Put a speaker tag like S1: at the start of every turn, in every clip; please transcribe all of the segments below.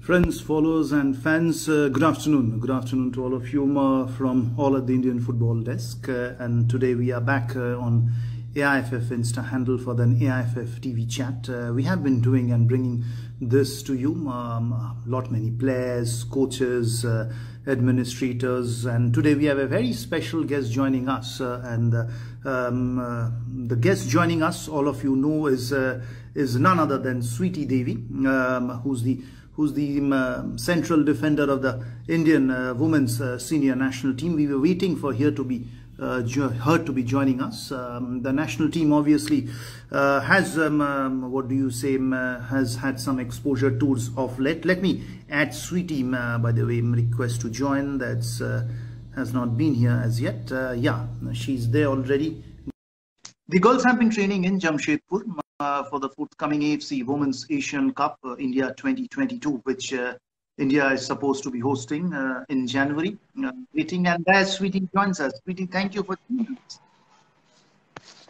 S1: Friends, followers, and fans, good afternoon. Good afternoon to all of you from all at the Indian Football Desk. And today we are back on AIFF Insta handle for the AIFF TV chat. We have been doing and bringing this to you. Many players, coaches, administrators, and today we have a very special guest joining us. The guest joining us, all of you know, is none other than Sweety Devi, who's the central defender of the Indian women's senior national team. We were waiting for her to be joining us. The national team obviously has has had some exposure tours of late. Let me add Sweety, by the way, request to join. That's has not been here as yet. Yeah, she's there already. The girls have been training in Jamshedpur for the forthcoming AFC Women's Asian Cup India 2022, which India is supposed to be hosting in January. Waiting, and there Sweety joins us. Sweety, thank you for joining us.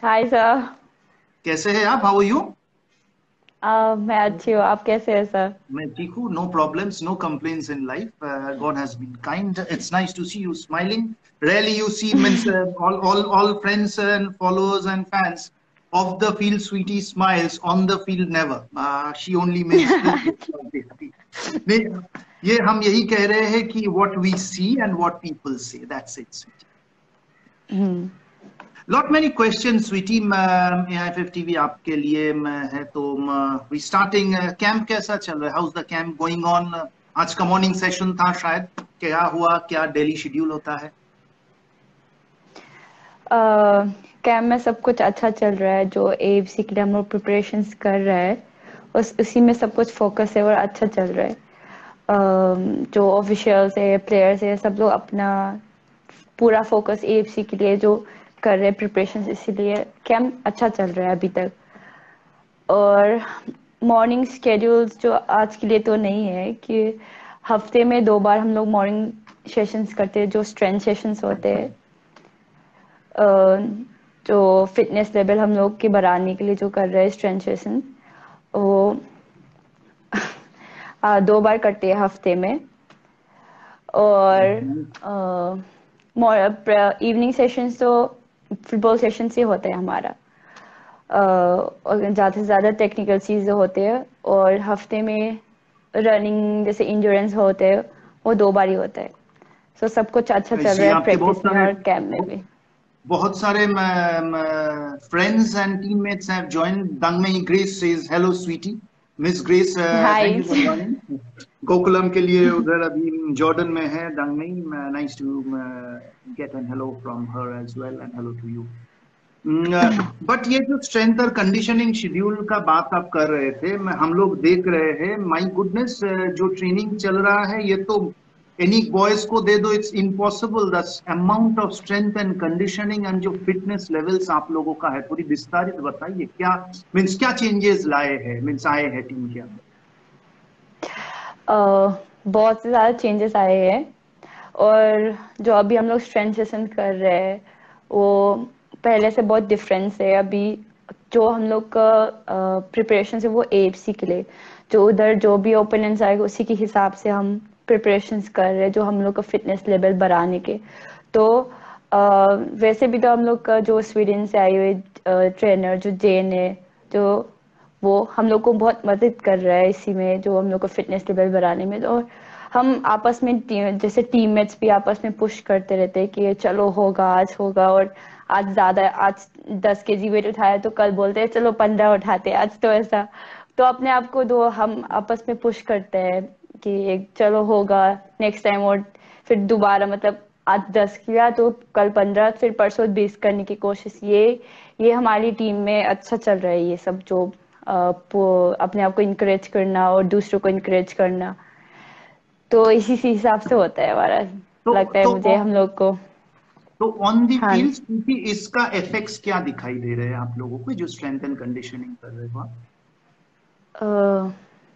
S2: Hi sir.
S1: कैसे हैं आप? How are you?
S2: मैं अच्छी हूँ, आप कैसे हैं sir?
S1: मैं ठीक हूँ. No problems, no complaints in life. God has been kind. It's nice to see you smiling. Rarely you see all friends and followers and fans off the field. Sweety smiles, on the field never. She only makes ये हम यही कह रहे हैं कि what we see and what people say. That's it, Sweety. Lot many questions, Sweety. AIFF TV आपके लिए है तो we starting camp कैसा चल रहा है? How's the camp going on? आज का मॉर्निंग सेशन था शायद. क्या हुआ? क्या डेली शेड्यूल होता है?
S2: कैम्प में सब कुछ अच्छा चल रहा है. जो AFC के लिए हम लोग प्रिपरेशंस कर रहे हैं उसी में सब कुछ फोकस है और अच्छा चल रहा है. जो ऑफिशियल्स है, प्लेयर्स है, सब लोग अपना पूरा फोकस AFC के लिए जो कर रहे हैं प्रिपरेशंस, इसीलिए कैम्प अच्छा चल रहा है अभी तक. और मॉर्निंग स्केड्यूल्स जो आज के लिए तो नहीं है कि हफ्ते में 2 बार हम लोग मॉर्निंग सेशंस करते हैं, जो स्ट्रेंथ सेशंस होते हैं, जो फिटनेस लेवल हम लोग के बढ़ाने के लिए जो कर रहे हैं स्ट्रेंथ सेशन, वो 2 बार करते हैं हफ्ते में. और इवनिंग सेशंस तो फुटबॉल सेशन से होता है हमारा, और ज़्यादा से ज़्यादा टेक्निकल चीज़ें होते हैं. और हफ्ते में रनिंग जैसे इंड्योरेंस होते हैं वो 2 बार ही होता है. सो सब कुछ अच्छा चल रहा है प्रैक्टिस में और कैंप में भी.
S1: बहुत सारे friends and teammates have joined. Dangmei Grace says hello Sweety. Miss Grace, thank you for joining. Gokulam के लिए उधर अभी जॉर्डन में है Dangmei. Nice to get an hello from her as well, and hello to you. But ये जो strength और conditioning schedule का बात आप कर रहे थे, हम लोग देख रहे हैं, माय गुडनेस, जो ट्रेनिंग चल रहा है ये तो एनी बॉयज को दे दो, it's impossible. The amount of strength and conditioning and जो फिटनेस लेवल्स आप लोगों का है, पूरी विस्तारित बताइए. क्या मींस क्या चेंजेस लाए हैं, मींस आए हैं टीम के अंदर?
S2: बहुत से ज़्यादा चेंजेस आए हैं. और जो अभी हम लोग स्ट्रेंथ सेशन कर रहे हैं वो पहले से बहुत डिफरेंस है. अभी जो हम लोग का प्रिपरेशन है वो AFC के लिए, जो उधर जो भी ओपोनेंट्स आएगा उसी के हिसाब से हम प्रिपरेशंस कर रहे हैं, जो हम लोग का फिटनेस लेवल बढ़ाने के. तो वैसे भी तो हम लोग का जो स्वीडन से आए हुए ट्रेनर जो जेन है, जो वो हम लोग को बहुत मदद कर रहा है इसी में, जो हम लोग का फिटनेस लेवल बढ़ाने में. और हम आपस में जैसे टीममेट्स भी आपस में पुश करते रहते हैं कि चलो होगा, आज होगा. और आज 10 kg वेट उठाया तो कल बोलते हैं चलो 15 उठाते हैं आज. तो ऐसा तो अपने आप को दो हम आपस में पुश करते हैं कि चलो होगा नेक्स्ट टाइम. और फिर दोबारा मतलब आज 10 किया तो कल 15, फिर परसों 20 करने की कोशिश. ये हमारी टीम में अच्छा चल रहा है. ये सब जो अपने आप को इनकरेज करना और दूसरों को इनकरेज करना, तो इसी हिसाब से होता है हमारा. लगता है मुझे हम लोग को.
S1: तो ऑन दी फील्ड क्योंकि इसका इफेक्ट्स क्या दिखाई दे रहे हैं आप लोगों को जो स्ट्रेंथ एंड कंडीशनिंग कर रहे हो?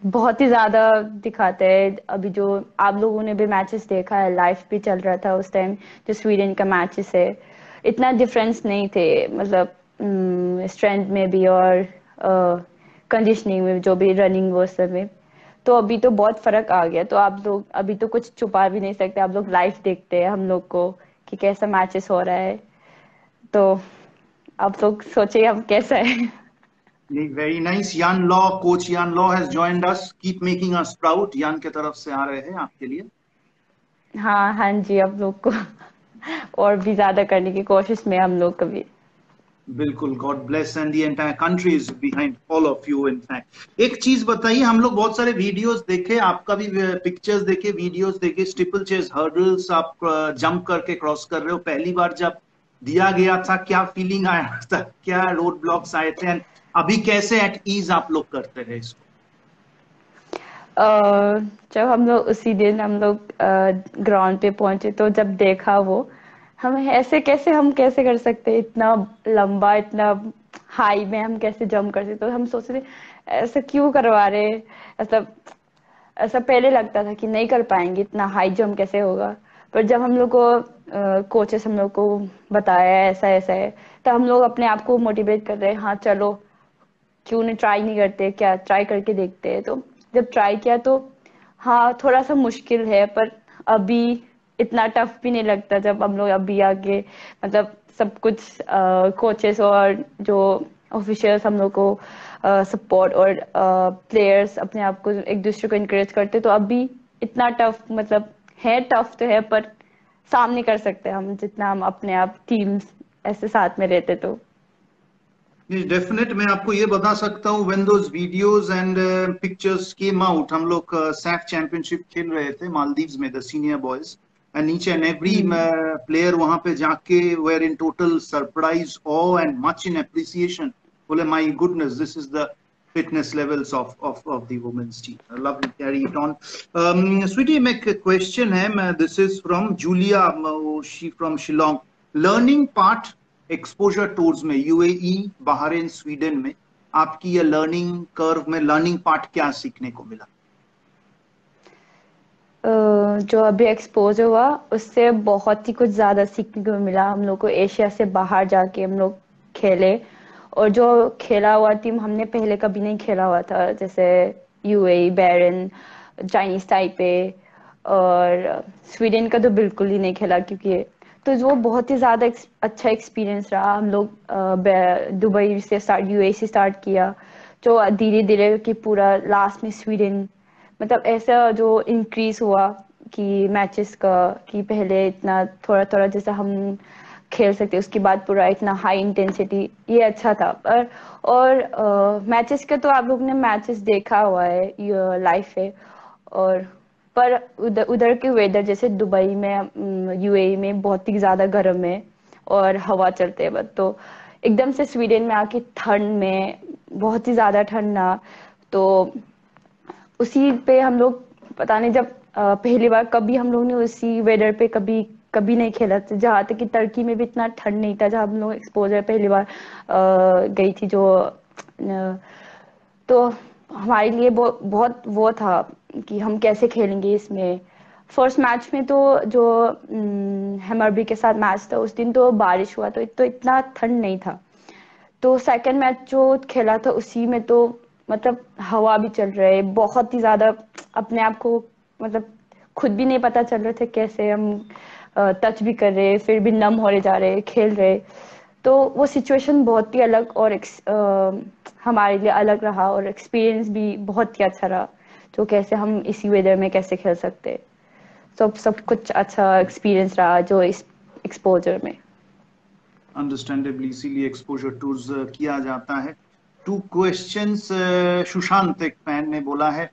S2: बहुत ही ज्यादा दिखाते हैं. अभी जो आप लोगों ने भी मैचेस देखा है, लाइव भी चल रहा था उस टाइम, जो स्वीडन का मैचेस है, इतना डिफरेंस नहीं थे. मतलब स्ट्रेंथ में भी और कंडीशनिंग में, जो भी रनिंग वो सब में. तो अभी तो बहुत फर्क आ गया। तो आप लोग अभी तो कुछ छुपा भी नहीं सकते, आप लोग लाइव देखते हैं हम लोग को कि कैसा मैचेस हो रहा है। तो आप लोग सोचिए हम कैसा है।
S1: Very nice. Jan Law, Coach Jan Law has joined us. Keep making us proud. Jan के तरफ से आ रहे हैं आपके लिए.
S2: हाँ हाँ जी, आप लोग को और भी ज्यादा करने की कोशिश में हम लोग कभी।
S1: बिल्कुल. God bless and the entire country is behind all of you in fact. एक चीज बताइए, हम लोग बहुत सारे वीडियोस देखे, आपका भी पिक्चर्स देखे, वीडियोस देखे, स्टीपल चेस हर्डल्स आप जंप करके क्रॉस कर रहे हो. पहली बार जब दिया गया था क्या फीलिंग आया था, क्या रोड ब्लॉक्स आए थे, एंड अभी कैसे एट ईज आप लोग करते हैं इसको?
S2: जब हम लोग उसी दिन हम लोग ग्राउंड पे पहुंचे तो जब देखा वो, हम कैसे कर सकते हैं इतना लंबा, इतना हाई में हम कैसे जंप कर सकते। तो हम सोच रहे ऐसा क्यों करवा रहे, ऐसा ऐसा पहले लगता था कि नहीं कर पाएंगे, इतना हाई जंप कैसे होगा। पर जब हम लोग को कोचेस हम लोग को बताया ऐसा ऐसा है, तो हम लोग अपने आप को मोटिवेट कर रहे हैं, हाँ चलो क्यों नहीं ट्राई नहीं करते, क्या ट्राई करके देखते हैं। तो जब ट्राई किया तो हाँ थोड़ा सा मुश्किल है, पर अभी इतना टफ भी नहीं लगता जब हम लोग अभी आगे मतलब सब कुछ कोचेस और जो ऑफिशियल्स हम लोग को सपोर्ट और प्लेयर्स अपने आप को एक दूसरे को इनकरेज करते। तो अभी इतना टफ मतलब है, टफ तो है पर सामने कर सकते हैं हम जितना हम अपने आप टीम्स ऐसे साथ में रहते तो।
S1: डेफिनेट. मैं आपको ये बता सकता हूँ, when those videos and pictures came out, हम लोग सैफ चैंपियनशिप खेल रहे थे मालदीव्स में, the senior boys, and each and every player वहां पे जाके were in total surprise, awe and much in appreciation. बोले my goodness, this is the fitness levels of the women's team. Lovely, carry it on. Sweetie, my question है, this is from Julia, she from Shillong. Learning part exposure tours में UAE, Bahrain, Sweden में आपकी ये learning curve में learning part क्या सीखने को मिला?
S2: जो अभी एक्सपोज हुआ उससे बहुत ही कुछ ज्यादा सीखने को मिला। हम लोग को एशिया से बाहर जाके हम लोग खेले, और जो खेला हुआ टीम हमने पहले कभी नहीं खेला हुआ था, जैसे यूएई, बहरीन, चाइनीज ताइपे और स्वीडन का तो बिल्कुल ही नहीं खेला क्योंकि तो वो बहुत ही ज्यादा अच्छा एक्सपीरियंस रहा। हम लोग दुबई से स्टार्ट, यूएई से स्टार्ट किया, जो धीरे धीरे कि पूरा लास्ट में स्वीडन, मतलब ऐसा जो इंक्रीज हुआ कि मैचेस का, कि पहले इतना थोड़ा थोड़ा जैसा हम खेल सकते, उसके बाद पूरा इतना हाई इंटेंसिटी, ये अच्छा था। और मैचेस का तो आप लोग ने मैचेस देखा हुआ है लाइव है, और पर उधर उधर के वेदर जैसे दुबई में, यूएई में बहुत ही ज्यादा गर्म है और हवा चलते हैं बस, तो एकदम से स्वीडन में आके ठंड में बहुत ही ज्यादा ठंड ना, तो उसी पे हम लोग पता नहीं जब पहली बार कभी हम लोग ने उसी वेदर पे कभी कभी नहीं खेला था। जहाँ तक कि टर्की में भी इतना ठंड नहीं था जहाँ हम लोग एक्सपोजर पहली बार गई थी, जो तो हमारे लिए बहुत वो था कि हम कैसे खेलेंगे इसमें। फर्स्ट मैच में तो जो हैमरबी के साथ मैच था उस दिन तो बारिश हुआ, तो इतना ठंड नहीं था। तो सेकंड मैच जो खेला था उसी में तो मतलब हवा भी चल रहा है बहुत ही ज्यादा, अपने आप को मतलब खुद भी नहीं पता चल रहे थे कैसे हम टच भी कर रहे, फिर भी नम होने जा रहे, खेल रहे। तो वो सिचुएशन बहुत ही अलग और हमारे लिए अलग रहा, और एक्सपीरियंस भी बहुत ही अच्छा रहा, तो कैसे हम इसी वेदर में कैसे खेल सकते। सब कुछ अच्छा एक्सपीरियंस रहा जो इस एक्सपोजर में।
S1: अंडरस्टैंडेबली इसीलिए एक्सपोजर टूर्स किया जाता है. 2 क्वेश्चंस. सुशांत, एक फैन ने बोला है,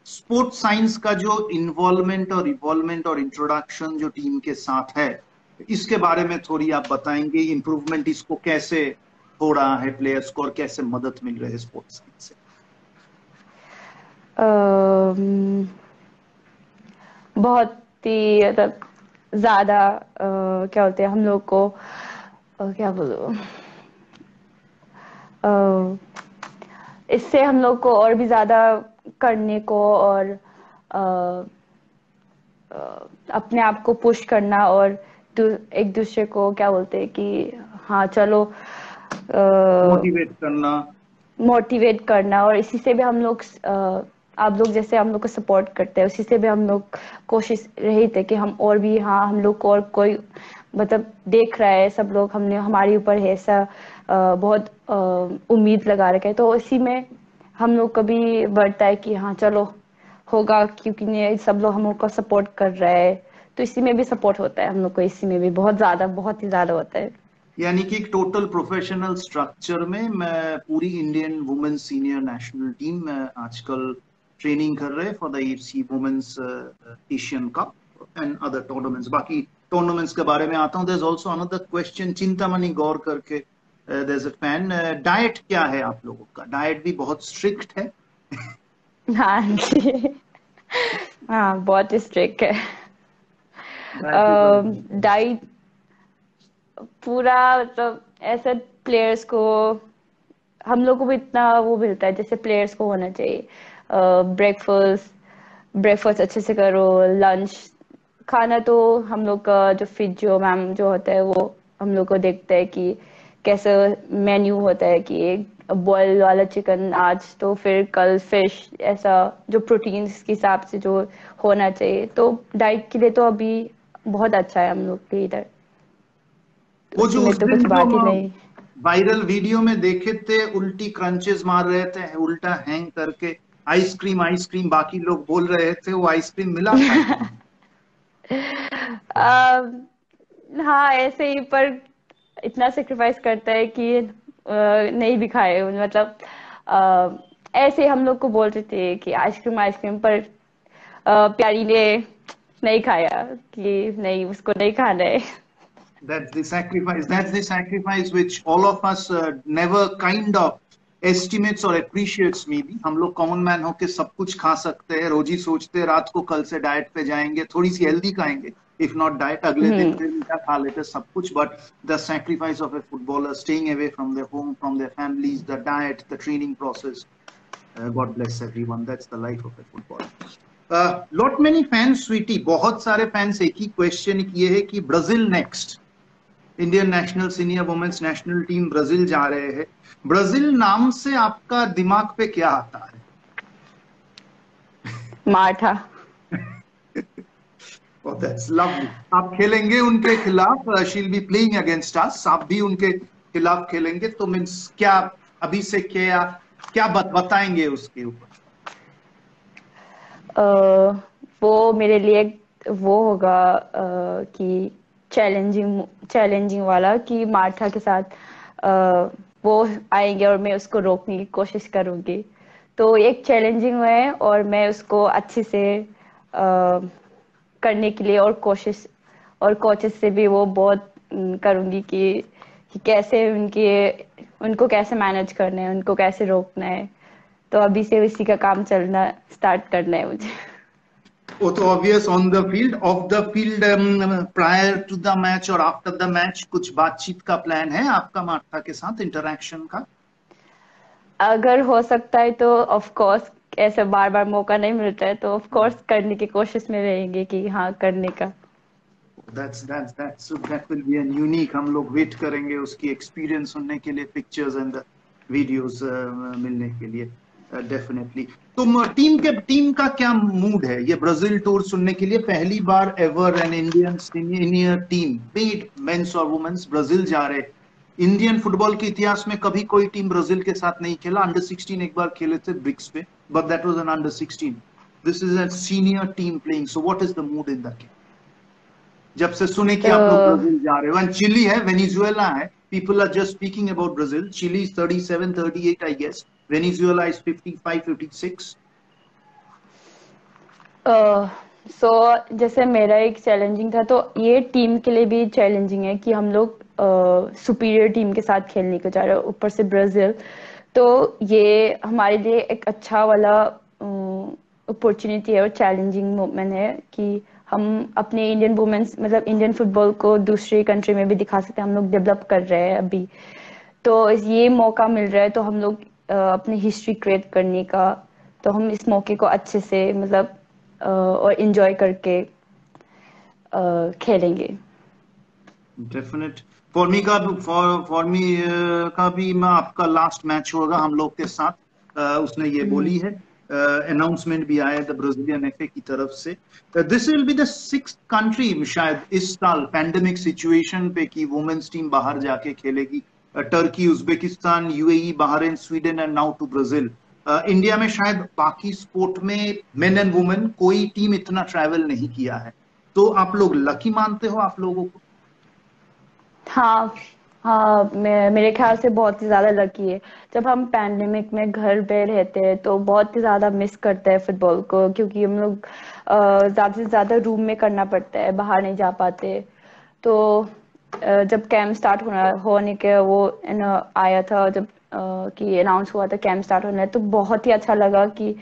S1: स्पोर्ट्स साइंस का जो इन्वॉल्वमेंट और इंट्रोडक्शन जो टीम के साथ है, इसके बारे में थोड़ी आप बताएंगे? इंप्रूवमेंट इसको कैसे हो रहा है प्लेयर्स को, और कैसे मदद मिल रही है स्पोर्ट्स साइंस से?
S2: बहुत ही मतलब ज्यादा क्या बोलते हैं हम लोग को, क्या बोलो, इससे हम लोग को और भी ज्यादा करने को और अपने आप को पुश करना, और एक दूसरे को क्या बोलते हैं कि हाँ चलो
S1: मोटिवेट करना.
S2: मोटिवेट करना, और इसी से भी हम लोग आप लोग जैसे हम लोग को सपोर्ट करते हैं, उसी से भी हम लोग कोशिश रही थे कि हम और भी, हाँ हम लोग को और कोई मतलब देख रहा है, सब लोग हमने हमारे ऊपर है ऐसा बहुत उम्मीद लगा रखे है, तो इसी में हम लोग को भी बढ़ता है कि हाँ चलो होगा, क्योंकि ये सब लोग हम लोग को सपोर्ट कर रहे हैं, तो इसी में भी सपोर्ट होता है हम लोग को, इसी में भी बहुत ज्यादा, बहुत ही ज्यादा होता है।
S1: यानी कि एक टोटल प्रोफेशनल स्ट्रक्चर में मैं पूरी Indian women's senior national team आजकल ट्रेनिंग कर रहे हैं for the AFC women's Asian cup and other tournaments. बाकी टूर्नामेंट्स के बारे में आता हूं। There is also another question, Chintamani Gaur करके there is a fan, diet क्या है आप लोगों का? डाइट भी बहुत स्ट्रिक्ट है?
S2: हाँ जी। हाँ बहुत स्ट्रिक्ट है।
S1: डाइट भी बहुत
S2: डाइट पूरा मतलब ऐसे प्लेयर्स को, हम लोग को भी इतना वो मिलता है जैसे प्लेयर्स को होना चाहिए। ब्रेकफास्ट ब्रेकफास्ट अच्छे से करो, लंच खाना तो हम लोग का जो फिजियो मैम जो होता है वो हम लोग को देखता है कि कैसे मेन्यू होता है, कि एक बॉयल वाला चिकन आज, तो फिर कल फिश, ऐसा जो प्रोटीन्स के हिसाब से जो होना चाहिए, तो डाइट के लिए तो अभी बहुत अच्छा है हम लोग के इधर, तो
S1: वो
S2: उसी
S1: जो
S2: में
S1: उस
S2: तो
S1: दिन
S2: कुछ
S1: जो
S2: बात ही नहीं।
S1: वायरल वीडियो में देखे थे, उल्टी क्रंचेस मार रहे थे उल्टा हैंग करके, आइसक्रीम आइसक्रीम बाकी लोग बोल रहे थे, वो आइसक्रीम मिला था कि नहीं?
S2: हाँ ऐसे ही, पर इतना सेक्रीफाइस करता है कि नहीं भी खाए, मतलब ऐसे हम लोग को बोलते थे कि आइसक्रीम आइसक्रीम, पर प्यारी ने नहीं खाया, कि नहीं उसको नहीं खाना है।
S1: That's the sacrifice. That's the sacrifice which all of us never kind of estimates or appreciates maybe. हम लोग कॉमन मैन होके सब कुछ खा सकते हैं, रोज ही सोचते हैं रात को कल से डाइट पे जाएंगे, थोड़ी सी हेल्दी खाएंगे, इफ नॉट डाइट अगले दिन
S2: हम्म।
S1: फिर उल्टा खा लेते सब कुछ। But the sacrifice of a footballer, staying away from their home, from their families, the diet, the training process. God bless everyone. That's the life of a footballer. Lot many fans, Sweety, बहुत सारे fans एक ही question किए हैं कि Brazil next, Indian national senior women's national team Brazil जा रहे हैं। ब्राजील नाम से आपका दिमाग पे क्या आता है?
S2: माठा।
S1: Oh, that's lovely. आप खेलेंगे उनके खिलाफ, she'll be playing against us, आप भी उनके खिलाफ खेलेंगे, तो मीन्स क्या अभी से क्या क्या बताएंगे उसके ऊपर?
S2: अ, वो मेरे लिए वो होगा कि चैलेंजिंग चैलेंजिंग वाला, कि मार्था के साथ वो आएंगे और मैं उसको रोकने की कोशिश करूंगी, तो एक चैलेंजिंग है, और मैं उसको अच्छे से करने के लिए और कोशिश, और कोचेस से भी वो बहुत करूंगी कि कैसे उनको कैसे मैनेज करना है, उनको कैसे रोकना है, तो अभी से इसी का काम चलना स्टार्ट करना है मुझे।
S1: वो तो obvious, on the field, off the field, prior to the match और आफ्टर द मैच कुछ बातचीत का प्लान है आपका मार्था के साथ, इंटरेक्शन का?
S2: अगर हो सकता है तो ऑफ कोर्स, ऐसे बार बार मौका नहीं मिलता है, तो ऑफ कोर्स करने की कोशिश में रहेंगे कि हाँ करने का।
S1: That will be a unique. हम लोग वेट करेंगे उसकी एक्सपीरियंस सुनने के लिए, पिक्चर्स एंड वीडियोस मिलने के लिए, डेफिनेटली। तो टीम का क्या मूड है ये ब्राजील टूर सुनने के लिए? पहली बार ever an Indian senior team, be it men's और वुमेन्स, ब्राजील जा रहे। इंडियन फुटबॉल के इतिहास में कभी कोई टीम ब्राजील के साथ नहीं खेला। अंडर 16 एक बार खेले थे ब्रिक्स पे, but that was an under 16। This is a senior team playing, so what is the mood in the, जब से सुने कि आप लोग
S2: तो
S1: ब्राजील जा रहे हो? एंड चिली है, वेनेजुएला है, people are just speaking about Brazil. Chile is 37 38 I guess, Venezuela is 55 56।
S2: So जैसे मेरा एक चैलेंजिंग था, तो ये टीम के लिए भी चैलेंजिंग है कि हम लोग सुपीरियर टीम के साथ खेलने को जा रहे हो, ऊपर से ब्राजील, तो ये हमारे लिए एक अच्छा वाला अपॉर्चुनिटी है और चैलेंजिंग मोमेंट है कि हम अपने इंडियन वुमेन्स, मतलब इंडियन फुटबॉल को दूसरी कंट्री में भी दिखा सकते हैं, हम लोग डेवलप कर रहे हैं अभी, तो ये मौका मिल रहा है, तो हम लोग अपनी हिस्ट्री क्रिएट करने का, तो हम इस मौके को अच्छे से मतलब और एंजॉय करके खेलेंगे।
S1: डेफिनेट फॉर मी का भी मैं आपका लास्ट मैच होगा हम लोग के साथ, उसने ये बोली है। अनाउंसमेंट भी आया द ब्राजीलियन एफए की तरफ से। This will be the 6th country शायद इस साल पैंडेमिक सिचुएशन पे कि वुमेन्स टीम बाहर जाके खेलेगी। Turkey, Uzbekistan, UAE, Bahrain, Sweden and now to Brazil. India में शायद बाकी स्पोर्ट में मेन एंड वुमेन कोई टीम इतना ट्रैवल नहीं किया है, तो आप लोग लकी मानते हो आप लोगों को?
S2: हाँ, हाँ, मेरे ख्याल से बहुत ही ज्यादा लकी है। जब हम पैंडेमिक में घर पे रहते हैं तो बहुत ही ज्यादा मिस करते हैं फुटबॉल को, क्योंकि हम लोग ज्यादा से ज्यादा रूम में करना पड़ता है, बाहर नहीं जा पाते। तो जब कैंप स्टार्ट होने के वो आया था, जब कि अनाउंस हुआ था कैंप स्टार्ट होना है, तो बहुत ही अच्छा लगा कि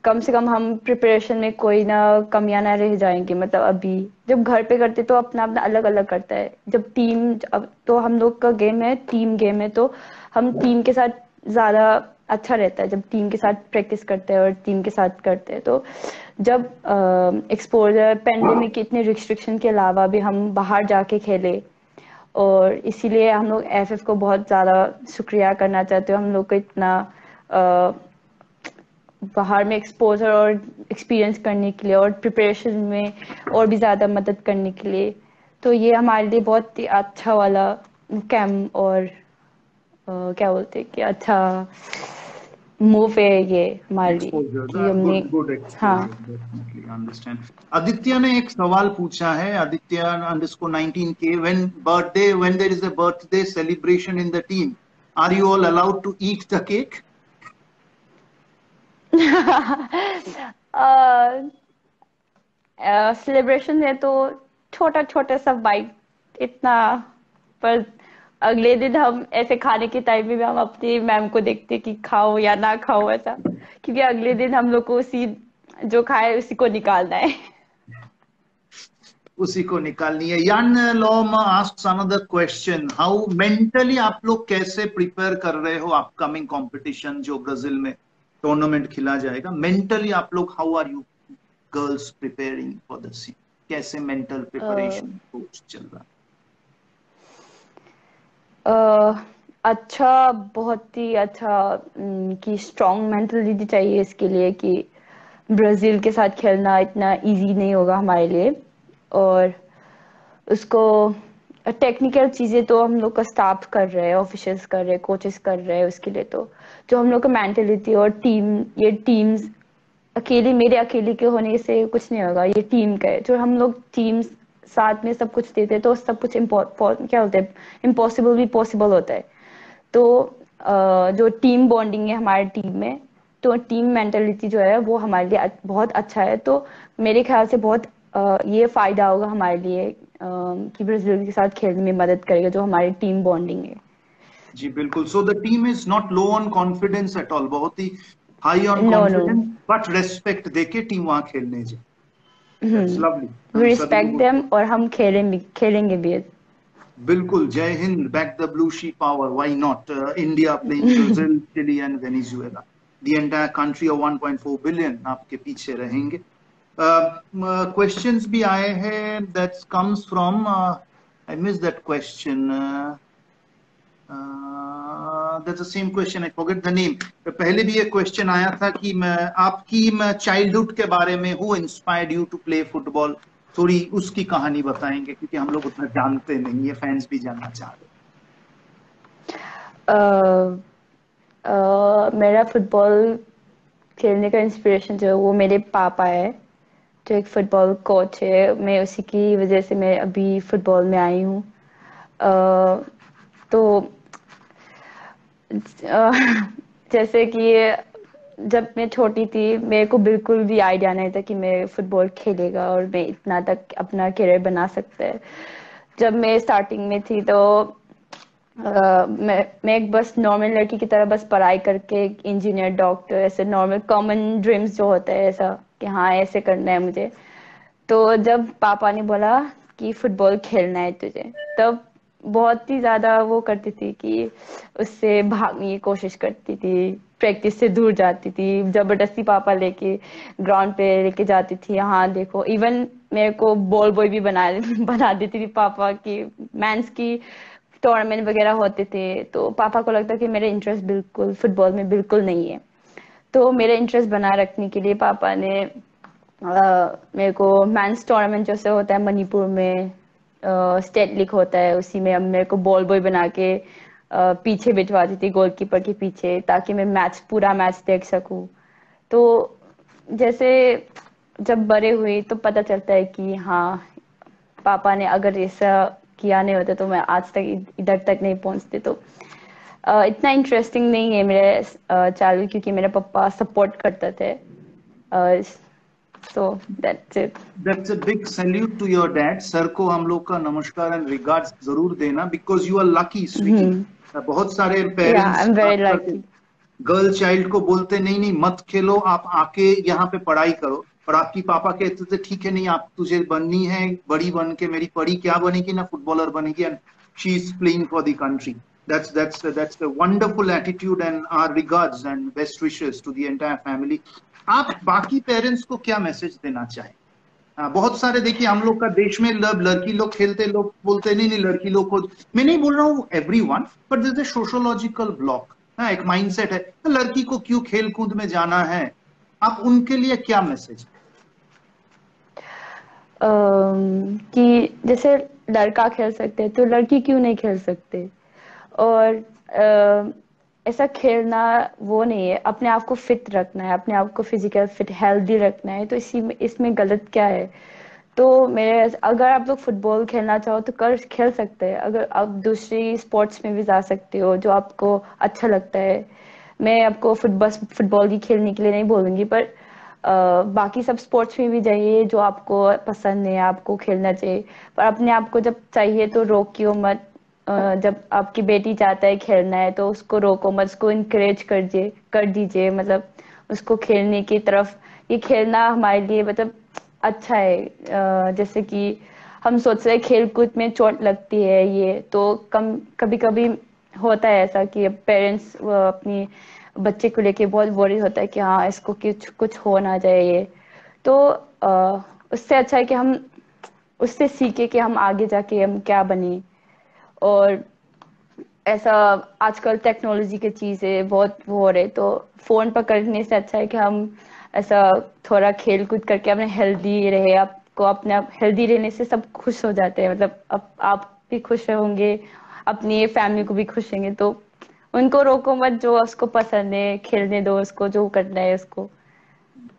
S2: कम से कम हम प्रिपरेशन में कोई ना कमियां ना रह जाएंगी। मतलब अभी जब घर पे करते तो अपना अपना अलग अलग करता है, जब टीम, अब तो हम लोग का गेम है, टीम गेम है, तो हम टीम के साथ ज्यादा अच्छा रहता है जब टीम के साथ प्रैक्टिस करते हैं और टीम के साथ करते हैं। तो जब एक्सपोजर पेंडेमिक के इतने रिस्ट्रिक्शन के अलावा भी हम बाहर जाके खेले, और इसीलिए हम लोग एफएफ को बहुत ज्यादा शुक्रिया करना चाहते हो, हम लोग को इतना बाहर में एक्सपोजर और एक्सपीरियंस करने के लिए और प्रिपरेशन में और भी ज़्यादा मदद करने के लिए। तो ये हमारे लिए बहुत ही अच्छा वाला कैम्प, और क्या बोलते हैं कि अच्छा मूव है ये हमारे लिए
S1: एक्सपोजर,
S2: कि हमने।
S1: गुड
S2: हाँ।
S1: Exposure, definitely understand. आदित्य ने एक सवाल पूछा है, आदित्य अंडरस्कोर 19 के, when there is a birthday celebration in the team, are you all allowed to eat the cake?
S2: Celebration है तो छोटा छोटा सब बाइट, इतना। पर अगले दिन हम ऐसे खाने के टाइम में भी हम अपनी मैम को देखते कि खाओ या ना खाओ ऐसा, क्योंकि अगले दिन हम लोग को उसी जो खाए उसी को निकालना है।
S1: उसी को निकालनी है। यान लॉम asks another question, how mentally आप लोग कैसे प्रिपेयर कर रहे हो अपकमिंग कंपटीशन जो ब्राजील में टूर्नामेंट खिला जाएगा? मेंटली आप लोग how are you girls preparing for the scene? कैसे मेंटल प्रिपरेशन कोच चल रहा
S2: अच्छा, बहुत ही अच्छा, कि स्ट्रॉन्ग मेंटलिटी चाहिए इसके लिए, कि ब्राजील के साथ खेलना इतना इजी नहीं होगा हमारे लिए। और उसको टेक्निकल चीजें तो हम लोग का स्टाफ कर रहे हैं, ऑफिशियल्स कर रहे हैं, कोचेस कर रहे हैं उसके लिए। तो जो हम लोग का मेंटलिटी और टीम, ये टीम्स अकेले, मेरे अकेले के होने से कुछ नहीं होगा, ये टीम का है। जो हम लोग टीम साथ में सब कुछ देते हैं तो सब कुछ क्या होता है, इम्पॉसिबल भी पॉसिबल होता है। तो जो टीम बॉन्डिंग है हमारे टीम में, तो टीम मेंटालिटी जो है वो हमारे लिए बहुत अच्छा है। तो मेरे ख्याल से बहुत ये फायदा होगा हमारे लिए, कि ब्राजील के साथ खेलने में मदद करेगा जो हमारी टीम बॉन्डिंग है।
S1: जी बिल्कुल। So the team is not low on confidence at all, बहुत ही high on
S2: no, no.
S1: Confidence, but respect देके टीम वहां खेलने जाए। That's lovely.
S2: वी
S1: हम सभी
S2: रिस्पेक्ट देम, और हम खेलेंगे भी।
S1: बिल्कुल। Jai Hind, back the blue she power, why not? India playing Brazil, Chile and Venezuela, the entire country of 1.4 billion आपके पीछे रहेंगे। क्वेश्चंस भी आए हैं, that comes from, I miss that question, that's the same question, I forget the name. पहले भी एक question आया था कि आपकी चाइल्डहुड के बारे में, who inspired you to play football, थोड़ी उसकी कहानी बताएंगे, क्योंकि हम लोग उतना जानते नहीं, ये फैंस भी जानना चाह रहे
S2: मेरा फुटबॉल खेलने का इंस्पिरेशन जो है वो मेरे पापा है, जो एक फुटबॉल कोच है। मैं उसी की वजह से मैं अभी फुटबॉल में आई हूँ। तो अ, जैसे कि जब मैं छोटी थी मेरे को बिल्कुल भी आइडिया नहीं था कि मैं फुटबॉल खेलेगा और मैं इतना तक अपना करियर बना सकता है। जब मैं स्टार्टिंग में थी तो मैं एक बस नॉर्मल लड़की की तरह बस पढ़ाई करके इंजीनियर, डॉक्टर, ऐसे नॉर्मल कॉमन ड्रीम्स जो होता है ऐसा, कि हाँ ऐसे करना है मुझे। तो जब पापा ने बोला कि फुटबॉल खेलना है तुझे, तब बहुत ही ज्यादा वो करती थी कि उससे भागने की कोशिश करती थी, प्रैक्टिस से दूर जाती थी, जबरदस्ती पापा लेके ग्राउंड पे लेके जाती थी, हाँ देखो। इवन मेरे को बॉल बॉय भी बना देती थी पापा की। मैंस की टूर्नामेंट वगैरह होते थे तो पापा को लगता कि मेरा इंटरेस्ट बिल्कुल फुटबॉल में बिल्कुल नहीं है, तो मेरा इंटरेस्ट बनाए रखने के लिए पापा ने मेरे को मैंस टूर्नामेंट जैसे होता है मणिपुर में, स्टेट लीग होता है, उसी में अब मेरे को बॉल बॉय बना के पीछे बिठवाती थी गोलकीपर के पीछे, ताकि मैं पूरा मैच देख सकूं। तो जैसे जब बड़े हुए तो पता चलता है कि हाँ, पापा ने अगर ऐसा किया नहीं होता तो मैं आज तक इधर तक नहीं पहुंचती। तो इतना इंटरेस्टिंग नहीं है मेरे चाइल्ड, क्योंकि मेरे पापा सपोर्ट करते थे। So that's it.
S1: That's a big salute to your dad. Sir को हम लोग का नमस्कार एंड रिगार्ड्स जरूर देना, because you are lucky Sweety. बहुत सारे
S2: या आई
S1: पेरेंट्स
S2: एम वेरी
S1: खास करके
S2: लकी।
S1: गर्ल चाइल्ड को बोलते नहीं नहीं मत खेलो, आप आके यहाँ पे पढ़ाई करो, और आपकी पापा कहते थे ठीक है नहीं आप तुझे बननी है, बड़ी बन के मेरी पढ़ी क्या बनेगी ना फुटबॉलर बनेगी, and she is playing for the country. That's a wonderful attitude and our regards and best wishes to the entire family. आप बाकी पेरेंट्स को क्या मैसेज देना चाहें? बहुत सारे देखिए हम लोग का देश में लड़की लोग खेलते, लोग बोलते नहीं नहीं लड़की लोग को, मैं नहीं बोल रहा हूँ everyone, but this is sociological block. हाँ, एक माइंडसेट है लड़की को क्यों खेल कूद में जाना है, आप उनके लिए क्या मैसेज?
S2: कि जैसे लड़का खेल सकते हैं तो लड़की क्यों नहीं खेल सकते, और ऐसा खेलना वो नहीं है, अपने आप को फिट रखना है, अपने आप को फिजिकल फिट हेल्दी रखना है, तो इसी में इसमें गलत क्या है। तो मेरे अगर आप लोग फुटबॉल खेलना चाहो तो कर खेल सकते हैं, अगर आप दूसरी स्पोर्ट्स में भी जा सकते हो जो आपको अच्छा लगता है। मैं आपको फुटबॉल ही खेलने के लिए नहीं बोलूंगी, पर बाकी सब स्पोर्ट्स में भी जाइए जो आपको पसंद है, आपको खेलना चाहिए। पर अपने आप को जब चाहिए तो रोकियो मत। जब आपकी बेटी चाहता है खेलना है तो उसको रोको मत, उसको इनकरेज कर दीजिए, मतलब उसको खेलने की तरफ। ये खेलना हमारे लिए मतलब अच्छा है। जैसे कि हम सोच रहे खेल कूद में चोट लगती है, ये तो कभी कभी होता है ऐसा कि पेरेंट्स अपनी बच्चे को लेके बहुत वरीड होता है कि हाँ इसको कुछ कुछ हो ना जाए ये। तो उससे अच्छा है कि हम उससे सीखे कि हम आगे जाके हम क्या बने। और ऐसा आजकल टेक्नोलॉजी की चीजें बहुत वो हो रहे, तो फोन पकड़ने से अच्छा है कि हम ऐसा थोड़ा खेल कूद करके अपने हेल्दी रहे। आपको अपने आप हेल्दी रहने से सब खुश हो जाते हैं, मतलब आप भी खुश होंगे, अपनी फैमिली को भी खुश होंगे। तो उनको रोको मत, जो उसको पसंद है खेलने दो, उसको जो करना है उसको।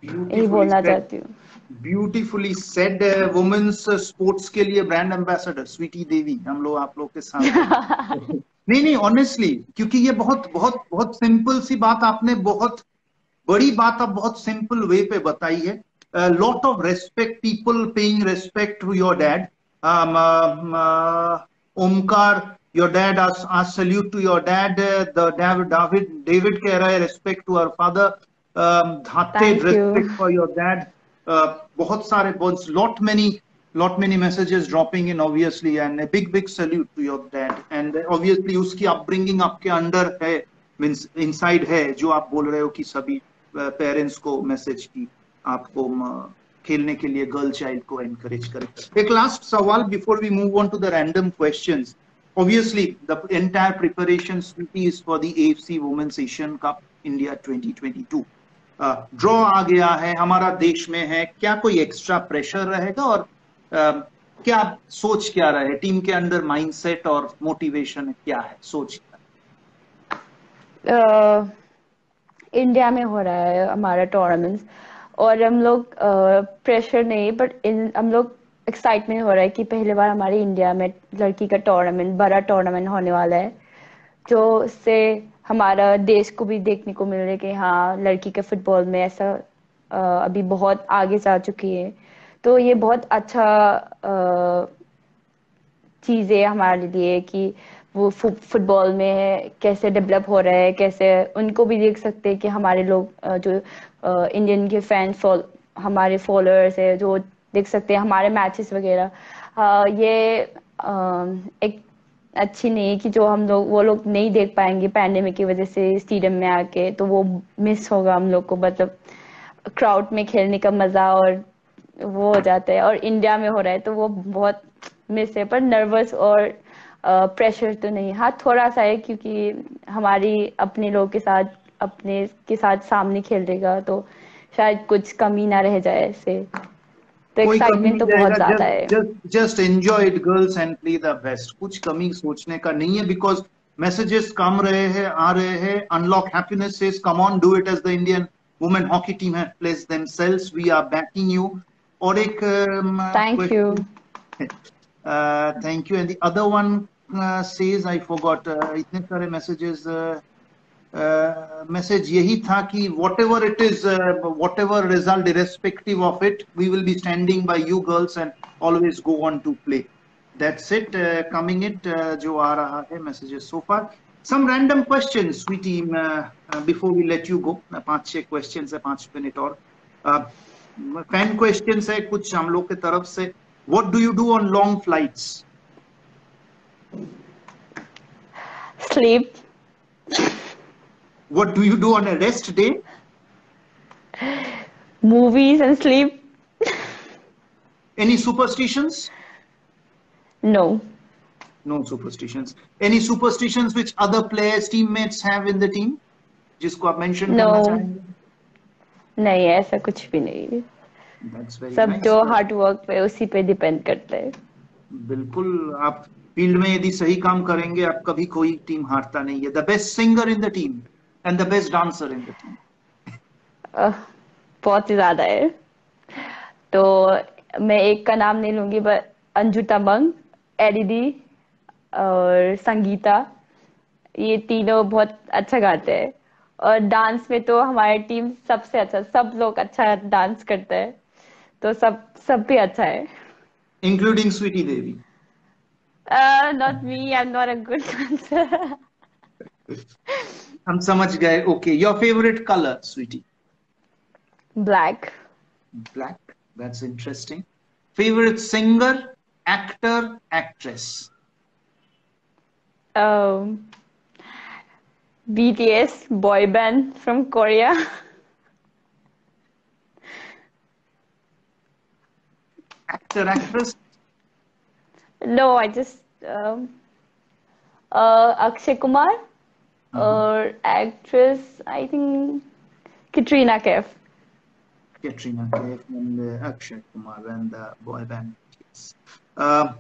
S2: यही
S1: ब्यूटीफुली
S2: बोलना
S1: सेड,
S2: चाहती हूँ।
S1: Beautifully said. वुमेन्स स्पोर्ट्स के लिए ब्रांड एम्बेसडर स्वीटी देवी हम लोग आप लोग के साथ हैं। नहीं नहीं ऑनेस्टली, क्योंकि ये बहुत बहुत बहुत सिंपल सी बात आपने, बहुत बड़ी बात आप बहुत सिंपल वे पे बताई है। Lot of respect, people paying respect to your dad. Omkar, your dad, आज salute to your dad. David कह रहा है respect to our father. Dhate
S2: thank you.
S1: Respect for your dad. बहुत सारे, बहुत lot many messages dropping in obviously, and a big salute to your dad, and obviously उसकी upbringing आपके अंदर है, मीन्स इनसाइड है, जो आप बोल रहे हो कि सभी पेरेंट्स को मैसेज की आपको खेलने के लिए गर्ल चाइल्ड को एनकरेज करें। एक लास्ट सवाल before we move on to the random questions. obviously the entire preparation is for the AFC Women's Asian Cup India 2022। Draw आ गया है, हमारा देश में है, क्या कोई एक्स्ट्रा प्रेशर रहेगा, और क्या सोच क्या रहे टीम के अंदर, माइंडसेट और मोटिवेशन क्या है, सोच क्या?
S2: इंडिया में हो रहा है हमारा टूर्नामेंट, और हम लोग प्रेशर नहीं, बट हम लोग एक्साइटमेंट हो रहा है कि पहली बार हमारे इंडिया में लड़की का टूर्नामेंट, बड़ा टूर्नामेंट होने वाला है, जो उससे हमारा देश को भी देखने को मिल रहा है कि हाँ लड़की के फुटबॉल में ऐसा अभी बहुत आगे जा चुकी है। तो ये बहुत अच्छा चीज है हमारे लिए कि वो फुटबॉल में कैसे डेवलप हो रहा है, कैसे उनको भी देख सकते हैं कि हमारे लोग जो इंडियन के फैंस हमारे फॉलोअर्स है, जो देख सकते हैं हमारे मैचेस वगैरह। ये एक अच्छी नहीं, कि जो हम लोग वो लोग नहीं देख पाएंगे पैंडेमिक की वजह से स्टेडियम में आके, तो वो मिस होगा हम लोग को, मतलब क्राउड में खेलने का मजा और वो हो जाता है। और इंडिया में हो रहा है तो वो बहुत मिस है, पर नर्वस और प्रेशर तो नहीं। हाँ थोड़ा सा है, क्योंकि हमारी अपने लोग के साथ, अपने के साथ सामने खेलेगा तो शायद कुछ कमी ना रह जाए ऐसे। तो
S1: कोई कमी
S2: एक्साइटमेंट
S1: नहीं
S2: तो बहुत
S1: रहेगा,
S2: ज्यादा
S1: जस्ट
S2: है।
S1: Just just enjoy it girls and play the best. कुछ कमी सोचने का नहीं है, बिकॉज मैसेजेस कम रहे हैं, आ रहे हैं। Unlock happiness says come on, do it as the Indian women hockey team have placed themselves, we are backing you. और एक
S2: thank you.
S1: Question, thank you, and the other one says I forgot, इतने सारे messages, message यही था कि whatever it is, whatever result, irrespective of it, we will be standing by you girls and always go on to play. That's it, coming it, जो आ रहा है messages so far. Some random questions, sweetie, before we let you go. 5-6 questions है, 5 minute और। Fan questions है कुछ हम लोग के तरफ से। What do you do on long flights?
S2: Sleep.
S1: What do you do on a rest day?
S2: Movies and sleep.
S1: Any superstitions?
S2: No.
S1: No superstitions. Any superstitions which other players, teammates have in the team? जिसको आप mention
S2: no,
S1: करना चाहेंगे?
S2: नहीं ऐसा कुछ भी नहीं।
S1: That's very
S2: सब
S1: nice.
S2: जो हार्ड वर्क पे उसी पे डिपेंड करता है।
S1: बिल्कुल, आप फील्ड में यदि सही काम करेंगे, आप कभी कोई टीम हारता नहीं है। The best singer in the team and the best dancer in the team?
S2: Uh, बहुत ही ज्यादा है। तो मैं एक का नाम नहीं लूंगी, बट अंजू तमंग, एडीडी और संगीता, ये तीनों बहुत अच्छा गाते हैं। और डांस में तो हमारी टीम सबसे अच्छा, सब लोग अच्छा डांस करते हैं, तो सब सब भी अच्छा है।
S1: Including Sweety Devi?
S2: Not me, I am not a good dancer.
S1: हम समझ गए। Okay, your favourite colour Sweety?
S2: Black.
S1: Black, that's interesting. Favourite singer, actor, actress?
S2: BTS, boy band from Korea.
S1: Actor, actress?
S2: No, I just Akshay Kumar, or actress, I think Katrina Kaif.
S1: Katrina Kaif and Akshay Kumar and the boy band BTS. Uh,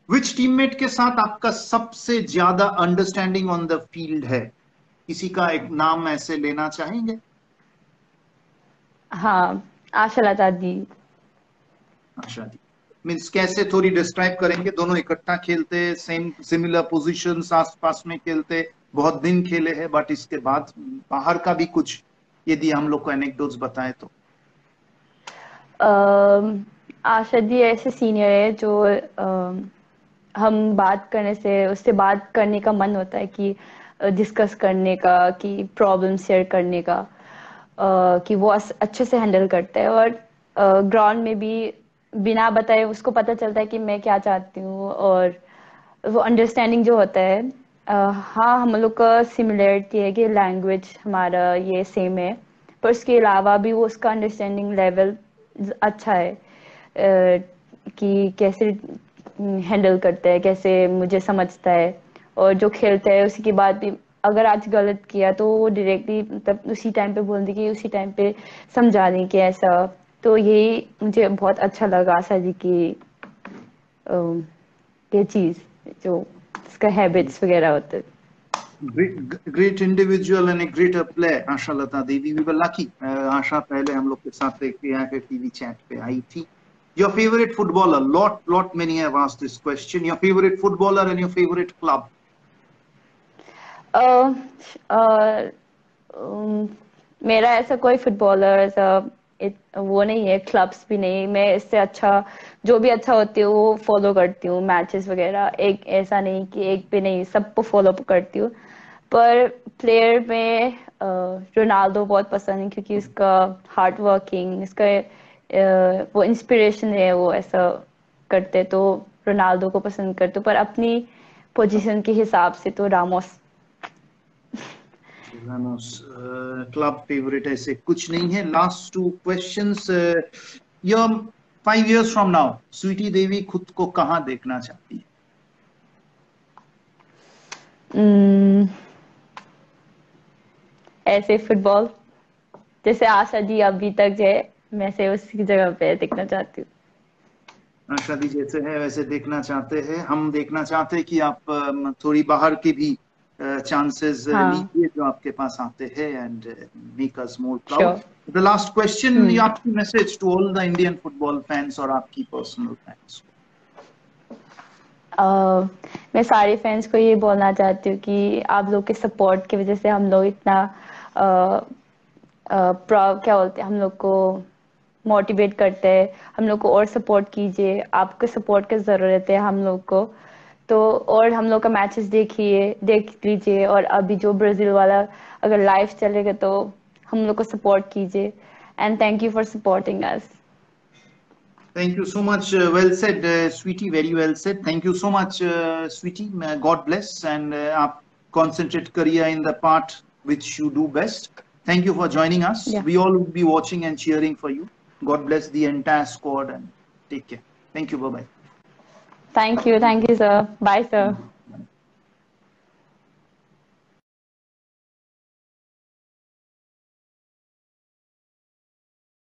S1: which teammate के साथ आपका सबसे ज्यादा understanding on the field है? किसी का एक नाम ऐसे लेना चाहेंगे?
S2: हाँ, आशा लता दी।
S1: आशा दी मीन्स कैसे, थोड़ी डिस्क्राइब करेंगे? दोनों इकट्ठा खेलते, सेम सिमिलर पोजीशन, आस पास में खेलते, बहुत दिन खेले हैं, बट इसके बाद बाहर का भी कुछ यदि हम लोग को एनेक्डोट्स बताएं तो?
S2: आशा दी ऐसे सीनियर है जो हम बात करने से, उससे बात करने का मन होता है, कि डिस्कस करने का, कि प्रॉब्लम शेयर करने का, कि वो अच्छे से हैंडल करता है। और ग्राउंड में भी बिना बताए उसको पता चलता है कि मैं क्या चाहती हूँ। और वो अंडरस्टैंडिंग जो होता है, हाँ हम लोग का सिमिलरिटी है कि लैंग्वेज हमारा ये सेम है, पर उसके अलावा भी वो उसका अंडरस्टैंडिंग लेवल अच्छा है, कि कैसे हैंडल करता है, कैसे मुझे समझता है। और जो खेलता है उसके बाद भी अगर आज गलत किया तो वो डायरेक्टली, मतलब उसी टाइम पे बोल दी, कि उसी टाइम पे समझा दें कि ऐसा। तो यही मुझे बहुत अच्छा लगा आशा जी की ये चीज, जो इसका हैबिट्स वगैरह होते हैं।
S1: Great individual and a greater player, Asha Lata Devi. We were lucky, आशा पहले हम लोग के साथ एक टीवी चैट पे आई थी। Your favorite footballer? Lot many have asked this question. Your favorite footballer and your favorite club?
S2: अ, अ, मेरा ऐसा कोई फुटबॉलर ऐसा वो नहीं है, क्लब्स भी नहीं। मैं इससे अच्छा, जो भी अच्छा होती है वो फॉलो करती हूँ, मैचेस वगैरह। एक ऐसा नहीं कि एक पे नहीं, सबको फॉलो करती हूँ। पर प्लेयर में रोनाल्डो बहुत पसंद है, क्योंकि उसका हार्ड वर्किंग, इसका वो इंस्पिरेशन है, वो ऐसा करते, तो रोनाल्डो को पसंद करते। पर अपनी पोजीशन के हिसाब से तो रामोस।
S1: क्लब फेवरेट ऐसे कुछ नहीं है। Last 2 questions. Your 5 years from now, Sweety Devi खुद को कहाँ देखना चाहती है?
S2: ऐसे फुटबॉल जैसे आशा जी अभी तक है, मैं से उसी जगह पे देखना चाहती हूँ।
S1: आशा दी जैसे है वैसे देखना चाहते हैं। हम देखना चाहते हैं कि आप थोड़ी बाहर के भी चांसेस
S2: हाँ
S1: लीजिए जो आपके पास आते हैं, and make us more proud.
S2: Sure.
S1: The last question, ये आपकी message to all the Indian football fans और आपकी पर्सनल फैंस।
S2: मैं सारे फैंस को ये बोलना चाहती हूँ कि आप लोग के सपोर्ट की वजह से हम लोग इतना क्या बोलते हैं, हम लोग को मोटिवेट करते हैं। हम लोग को और सपोर्ट कीजिए, आपके सपोर्ट की ज़रूरत है हम लोग को। तो और हम लोग का मैचेस देख लीजिए, और अभी जो ब्राज़ील वाला अगर लाइव चलेगा तो हम लोग को सपोर्ट कीजिए। And thank you for supporting us.
S1: Thank you so much. Well said, sweetie. Very well said. Thank you so much, sweetie. God bless, and आप concentrate career in the part which you do best. Thank you for joining us.
S2: Yeah.
S1: We all will be watching and cheering for you. God bless the entire squad, and take care. Thank you. Bye bye.
S2: Thank you, sir. Bye, sir.